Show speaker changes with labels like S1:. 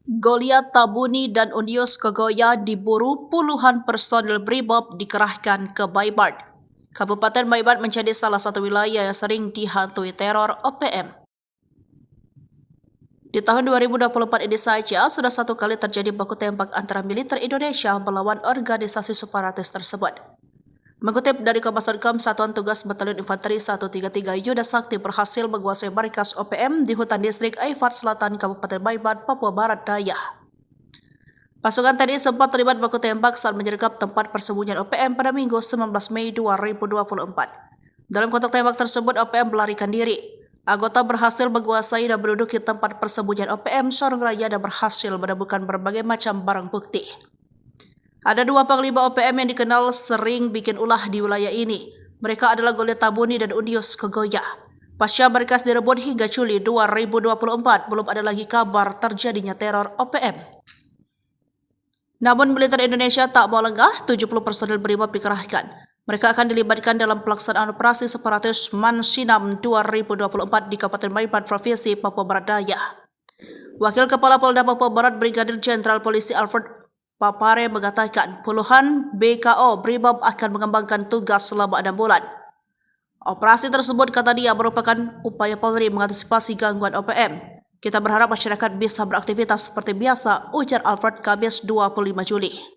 S1: Goliat Tabuni dan Unius Kegoya diburu puluhan personil Brimob dikerahkan ke Baibart. Kabupaten Baibart menjadi salah satu wilayah yang sering dihantui teror OPM. Di tahun 2024 ini saja, sudah satu kali terjadi baku tembak antara militer Indonesia melawan organisasi separatis tersebut. Mengutip dari Kompas.com, Satuan Tugas Batalion Infanteri 133 Yuda Sakti berhasil menguasai markas OPM di hutan distrik Aifat Selatan, Kabupaten Baibart, Papua Barat Daya. Pasukan TNI sempat terlibat baku tembak saat menyergap tempat persembunyian OPM pada Minggu 19 Mei 2024. Dalam kontak tembak tersebut, OPM melarikan diri. Anggota berhasil menguasai dan menduduki tempat persembunyian OPM Sorong Raya dan berhasil menemukan berbagai macam barang bukti. Ada dua panglima OPM yang dikenal sering bikin ulah di wilayah ini. Mereka adalah Goliat Tabuni dan Unius Kegoya. Pasca markas direbut hingga Juli 2024, belum ada lagi kabar terjadinya teror OPM. Namun militer Indonesia tak mau lengah, 70 personil Brimob dikerahkan. Mereka akan dilibatkan dalam pelaksanaan operasi separatis Mansinam 2024 di Kabupaten Baibart, Provinsi Papua Barat Daya. Wakil Kepala Polda Papua Barat Brigadir Jenderal Polisi Alfred Papare mengatakan puluhan BKO Brimob akan mengembangkan tugas selama 6 bulan. Operasi tersebut, kata dia, merupakan upaya Polri mengantisipasi gangguan OPM. Kita berharap masyarakat bisa beraktivitas seperti biasa, ujar Alfred Kamis 25 Juli.